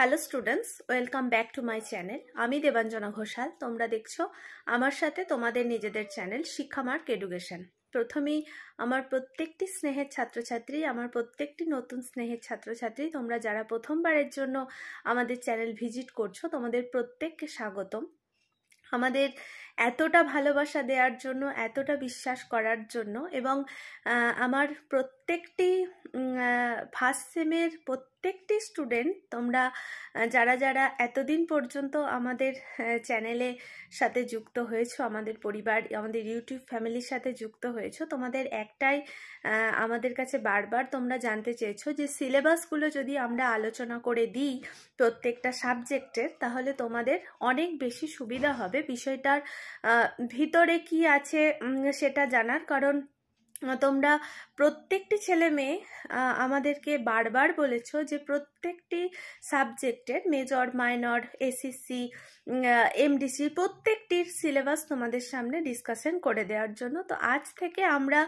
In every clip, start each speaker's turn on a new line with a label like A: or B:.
A: Hello students, welcome back to my channel. আমি দেবাঞ্জনা ঘোষাল। তোমরা দেখছো আমার সাথে তোমাদের নিজেদের চ্যানেল শিক্ষামার্ক এডুকেশন। প্রথমেই আমার প্রত্যেকটি স্নেহের ছাত্রছাত্রী, আমার প্রত্যেকটি নতুন স্নেহের ছাত্রছাত্রী, তোমরা যারা প্রথমবারের জন্য আমাদের চ্যানেল ভিজিট করছো, তোমাদের প্রত্যেককে স্বাগতম। আমাদের এতটা ভালোবাসা দেওয়ার জন্য, এতটা বিশ্বাস করার জন্য, এবং আমার প্রত্যেকটি ফার্স্ট সেমের প্রত্যেকটি স্টুডেন্ট, তোমরা যারা যারা এতদিন পর্যন্ত আমাদের চ্যানেলে সাথে যুক্ত হয়েছো, আমাদের পরিবার, আমাদের ইউটিউব ফ্যামিলির সাথে যুক্ত হয়েছো, তোমাদের একটাই আমাদের কাছে বারবার তোমরা জানতে চেয়েছো যে সিলেবাসগুলো যদি আমরা আলোচনা করে দিই প্রত্যেকটা সাবজেক্টের, তাহলে তোমাদের অনেক বেশি সুবিধা হবে বিষয়টার ভিতরে কি আছে সেটা জানার। কারণ তোমরা প্রত্যেকটি ছেলে মেয়ে আমাদেরকে বারবার বলেছো যে প্রত্যেকটি সাবজেক্টের মেজর, মাইনর, এসএসসি, এমডিসি প্রত্যেকটির সিলেবাস তোমাদের সামনে ডিসকাশন করে দেওয়ার জন্য। তো আজ থেকে আমরা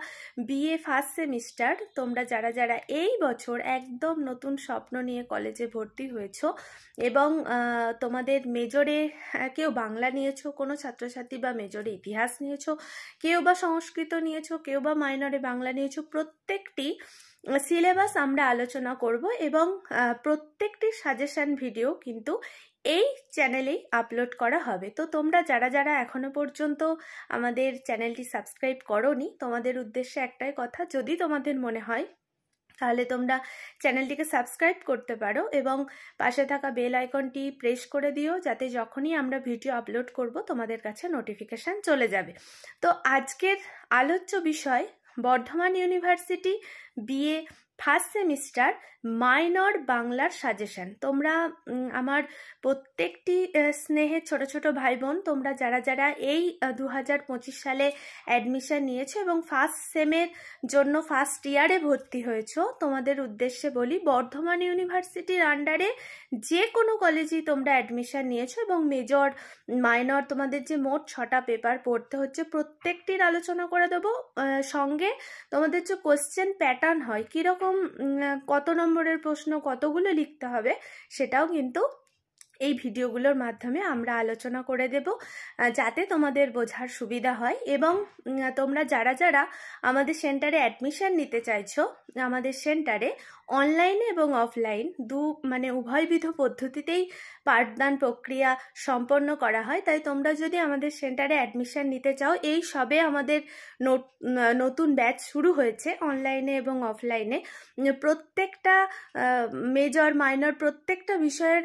A: বিএ ফার্স্ট সেমিস্টার, তোমরা যারা যারা এই বছর একদম নতুন স্বপ্ন নিয়ে কলেজে ভর্তি হয়েছো এবং তোমাদের মেজরে কেউ বাংলা নিয়েছো কোনো ছাত্রছাত্রী, বা মেজরে ইতিহাস নিয়েছো, কেউ বা সংস্কৃত নিয়েছো, কেউ বা মাইনরে বাংলা নিয়েছো, প্রত্যেকটি সিলেবাস আমরা আলোচনা করব এবং প্রত্যেকটি সাজেশন ভিডিও কিন্তু এই চ্যানেলেই আপলোড করা হবে। তো তোমরা যারা যারা এখনো পর্যন্ত আমাদের চ্যানেলটি সাবস্ক্রাইব করোনি, তোমাদের উদ্দেশ্যে একটাই কথা, যদি তোমাদের মনে হয় তাহলে তোমরা চ্যানেলটিকে সাবস্ক্রাইব করতে পারো এবং পাশে থাকা বেল আইকনটি প্রেস করে দিও, যাতে যখনই আমরা ভিডিও আপলোড করব তোমাদের কাছে নোটিফিকেশান চলে যাবে। তো আজকের আলোচ্য বিষয় Bardhaman university BA first semester minor বাংলার সাজেশন। তোমরা আমার প্রত্যেকটি স্নেহের ছোট ছোট ভাই বোন, তোমরা যারা যারা এই 2025 সালে অ্যাডমিশন নিয়েছো এবং ফার্স্ট সেমের জন্য ফার্স্ট ইয়ারে ভর্তি হয়েছো, তোমাদের উদ্দেশ্যে বলি, বর্ধমান ইউনিভার্সিটির আন্ডারে যে কোনো কলেজেই তোমরা অ্যাডমিশন নিয়েছো এবং মেজর, মাইনর, তোমাদের যে মোট 6টা পেপার পড়তে হচ্ছে, প্রত্যেকটির আলোচনা করে দেবো। সঙ্গে তোমাদের যে কোশ্চেন প্যাটার্ন হয়, কীরকম কত নম্বরের প্রশ্ন কতগুলো লিখতে হবে, সেটাও কিন্তু এই ভিডিওগুলোর মাধ্যমে আমরা আলোচনা করে দেব, যাতে তোমাদের বোঝার সুবিধা হয়। এবং তোমরা যারা যারা আমাদের সেন্টারে অ্যাডমিশন নিতে চাইছো, আমাদের সেন্টারে অনলাইনে এবং অফলাইন উভয়বিধ পদ্ধতিতেই পাঠদান প্রক্রিয়া সম্পন্ন করা হয়। তাই তোমরা যদি আমাদের সেন্টারে অ্যাডমিশন নিতে চাও, এই সবে আমাদের নতুন ব্যাচ শুরু হয়েছে অনলাইনে এবং অফলাইনে। প্রত্যেকটা মেজর, মাইনর প্রত্যেকটা বিষয়ের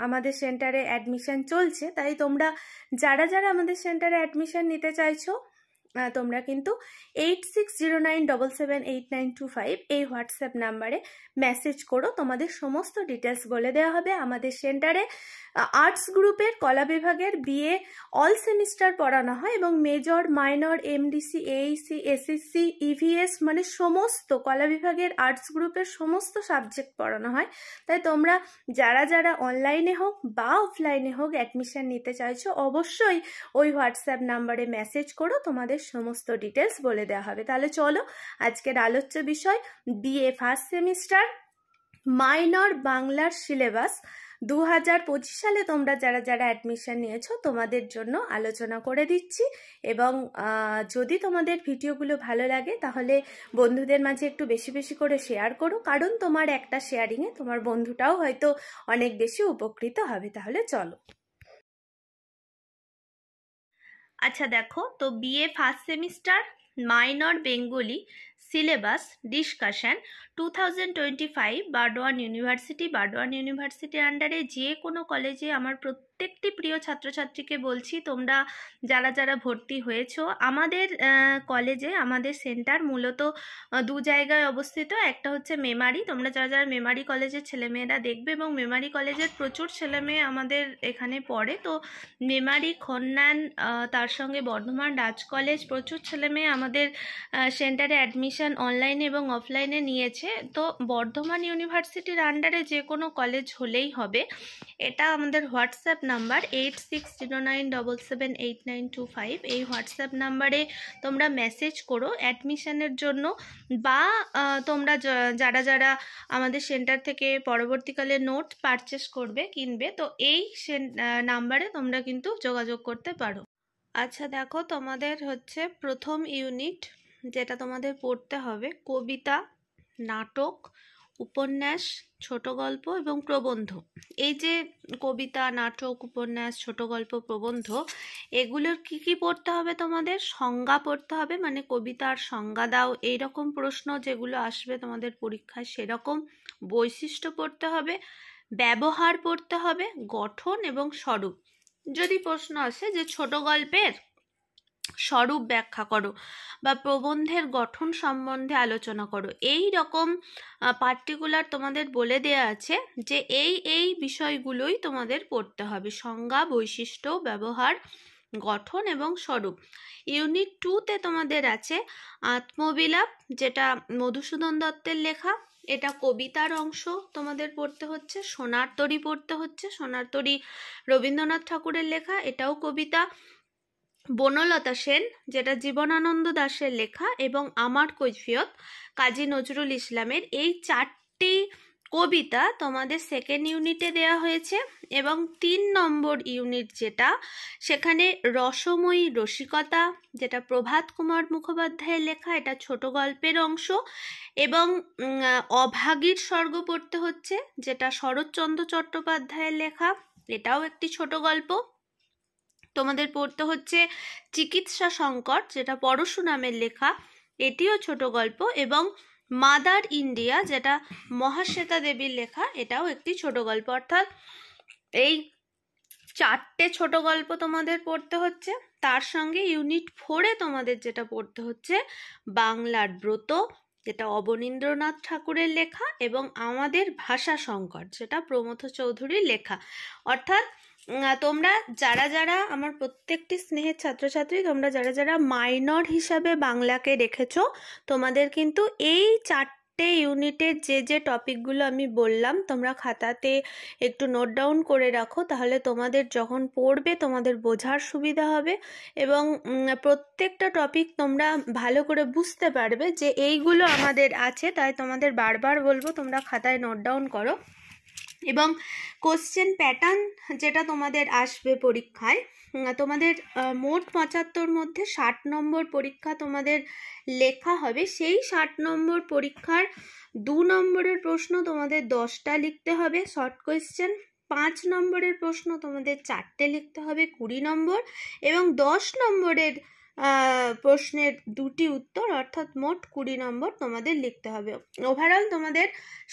A: আমাদের সেন্টারে অ্যাডমিশন চলছে। তাই তোমরা যারা যারা আমাদের সেন্টারে অ্যাডমিশন নিতে চাইছো, তোমরা কিন্তু 8609778925 এই হোয়াটসঅ্যাপ নাম্বারে মেসেজ করো। তোমাদের সমস্ত ডিটেলস বলে দেওয়া হবে। আমাদের সেন্টারে আর্টস গ্রুপের কলা বিভাগের বিএ অল সেমিস্টার পড়ানো হয় এবং major, minor, MDC, Aisi, SSC, EVS সমস্ত কলা বিভাগের আর্টস গ্রুপের সমস্ত সাবজেক্ট পড়ানো হয়। তাই তোমরা যারা যারা অনলাইনে হোক বা অফলাইনে হোক অ্যাডমিশন নিতে চাইছো, অবশ্যই ওই হোয়াটসঅ্যাপ নাম্বারে মেসেজ করো, তোমাদের সমস্ত ডিটেলস বলে দেওয়া হবে। তাহলে চলো, আজকের আলোচ্য বিষয় বিএ ফার্স্ট সেমিস্টার মাইনর বাংলার সিলেবাস 2025 সালে তোমরা যারা যারা অ্যাডমিশন নিয়েছো, তোমাদের জন্য আলোচনা করে দিচ্ছি। এবং যদি তোমাদের ভিডিওগুলো ভালো লাগে তাহলে বন্ধুদের মাঝে একটু বেশি বেশি করে শেয়ার করো, কারণ তোমার একটা শেয়ারিংয়ে তোমার বন্ধুটাও হয়তো অনেক বেশি উপকৃত হবে। তাহলে চলো। আচ্ছা দেখো, তো BA first semester minor Bengali syllabus discussion 2025 Burdwan ইউনিভার্সিটির আন্ডারে যে কোনো কলেজে আমার প্রত্যেকটি প্রিয় ছাত্রছাত্রীকে বলছি, তোমরা যারা যারা ভর্তি হয়েছো আমাদের কলেজে, আমাদের সেন্টার মূলত দু জায়গায় অবস্থিত। একটা হচ্ছে মেমারি, তোমরা যারা যারা মেমারি কলেজের ছেলেমেয়েরা দেখবে, এবং মেমারি কলেজের প্রচুর ছেলেমেয়ে আমাদের এখানে পড়ে। তো মেমারি, খন্নান, তার সঙ্গে বর্ধমান রাজ কলেজ, প্রচুর ছেলেমেয়ে আমাদের সেন্টারে অ্যাডমিশন অ্যাডমিশন অনলাইনে এবং অফলাইনে নিয়েছে, তো বর্ধমান ইউনিভার্সিটির আন্ডারে যে কোনো কলেজ হলেই হবে। এটা আমাদের হোয়াটসঅ্যাপ নাম্বার 8609778925। এই হোয়াটসঅ্যাপ নাম্বারে তোমরা মেসেজ করো অ্যাডমিশনের জন্য, বা তোমরা যারা যারা আমাদের সেন্টার থেকে পরবর্তীকালে নোট পারচেস করবে, কিনবে, তো এই নাম্বারে তোমরা কিন্তু যোগাযোগ করতে পারো। আচ্ছা দেখো, তোমাদের হচ্ছে প্রথম ইউনিট যেটা তোমাদের পড়তে হবে, কবিতা, নাটক, উপন্যাস, ছোট গল্প এবং প্রবন্ধ। এই যে কবিতা, নাটক, উপন্যাস, ছোট গল্প, প্রবন্ধ, এগুলোর কি কি পড়তে হবে তোমাদের? সংজ্ঞা পড়তে হবে, মানে কবিতার সংজ্ঞা দাও, এইরকম প্রশ্ন যেগুলো আসবে তোমাদের পরীক্ষায় সেরকম বৈশিষ্ট্য পড়তে হবে, ব্যবহার পড়তে হবে, গঠন এবং স্বরূপ। যদি প্রশ্ন আসে যে ছোট গল্পের স্বরূপ ব্যাখ্যা করো বা প্রবন্ধের গঠন সম্বন্ধে আলোচনা করো, এই রকম পার্টিকুলার তোমাদের বলে দেয়া আছে যে এই বিষয়গুলোই তোমাদের পড়তে হবে: সংজ্ঞা, বৈশিষ্ট্য, ব্যবহার, গঠন এবং স্বরূপ। ইউনিট 2-তে তোমাদের আছে আত্মবিলাপ, যেটা মধুসূদন দত্তের লেখা। এটা কবিতার অংশ তোমাদের পড়তে হচ্ছে। সোনার তরী পড়তে হচ্ছে, সোনার তরী রবীন্দ্রনাথ ঠাকুরের লেখা, এটাও কবিতা। বনলতা সেন, যেটা জীবনানন্দ দাশের লেখা, এবং আমার কৈফিয়ত কাজী নজরুল ইসলামের। এই 4টি কবিতা তোমাদের সেকেন্ড ইউনিটে দেয়া হয়েছে। এবং 3 নম্বর ইউনিট যেটা, সেখানে রসময়ী রসিকতা, যেটা প্রভাত কুমার মুখোপাধ্যায়ের লেখা, এটা ছোট গল্পের অংশ। এবং অভাগীর স্বর্গ পড়তে হচ্ছে, যেটা শরৎচন্দ্র চট্টোপাধ্যায়ের লেখা, এটাও একটি ছোট গল্প। তোমাদের পড়তে হচ্ছে চিকিৎসা সংকট, যেটা পরশুরামের লেখা, এটিও ছোট গল্প। এবং মাদার ইন্ডিয়া, যেটা মহাশ্বেতা দেবীর লেখা, এটাও একটি ছোট গল্প। অর্থাৎ এই 4টে ছোট গল্প তোমাদের পড়তে হচ্ছে। তার সঙ্গে ইউনিট 4-এ তোমাদের যেটা পড়তে হচ্ছে বাংলার ব্রত, যেটা অবনীন্দ্রনাথ ঠাকুরের লেখা, এবং আমাদের ভাষা সংকট, যেটা প্রমথ চৌধুরীর লেখা। অর্থাৎ তোমরা যারা যারা আমার প্রত্যেকটি স্নেহের ছাত্রছাত্রী, তোমরা যারা যারা মাইনর হিসাবে বাংলাকে রেখেছো, তোমাদের কিন্তু এই 4টে ইউনিটের যে টপিকগুলো আমি বললাম, তোমরা খাতাতে একটু নোট ডাউন করে রাখো, তাহলে তোমাদের যখন পড়বে তোমাদের বোঝার সুবিধা হবে এবং প্রত্যেকটা টপিক তোমরা ভালো করে বুঝতে পারবে যে এইগুলো আমাদের আছে। তাই তোমাদের বারবার বলবো তোমরা খাতায় নোট ডাউন করো। এবং কোশ্চেন প্যাটার্ন যেটা তোমাদের আসবে পরীক্ষায়, তোমাদের মোট 75 মধ্যে 60 নম্বর পরীক্ষা তোমাদের লেখা হবে। সেই 60 নম্বর পরীক্ষার 2 নম্বরের প্রশ্ন তোমাদের 10টা লিখতে হবে, শর্ট কোয়েশ্চেন। 5 নম্বরের প্রশ্ন তোমাদের 4টে লিখতে হবে, 20 নম্বর। এবং 10 নম্বরের প্রশ্নের 2টি উত্তর, অর্থাৎ মোট 20 নম্বর তোমাদের লিখতে হবে। ওভারঅল তোমাদের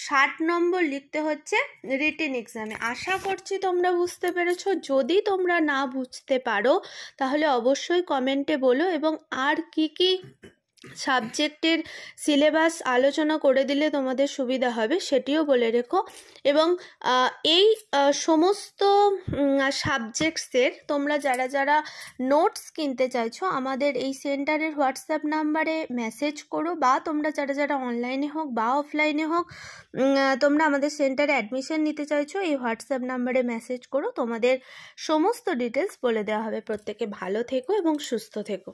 A: 60 নম্বর লিখতে হচ্ছে রিটেন এক্সামে। আশা করছি তোমরা বুঝতে পেরেছো। যদি তোমরা না বুঝতে পারো তাহলে অবশ্যই কমেন্টে বলো, এবং আর কি কি সাবজেক্টের সিলেবাস আলোচনা করে দিলে তোমাদের সুবিধা হবে সেটিও বলে রেখো। এবং এই সমস্ত সাবজেক্টসের তোমরা যারা যারা নোটস কিনতে চাইছো, আমাদের এই সেন্টারের হোয়াটসঅ্যাপ নাম্বারে মেসেজ করো, বা তোমরা যারা যারা অনলাইনে হোক বা অফলাইনে হোক তোমরা আমাদের সেন্টারে অ্যাডমিশন নিতে চাইছো, এই হোয়াটসঅ্যাপ নাম্বারে মেসেজ করো, তোমাদের সমস্ত ডিটেলস বলে দেওয়া হবে। প্রত্যেকে ভালো থেকো এবং সুস্থ থেকো।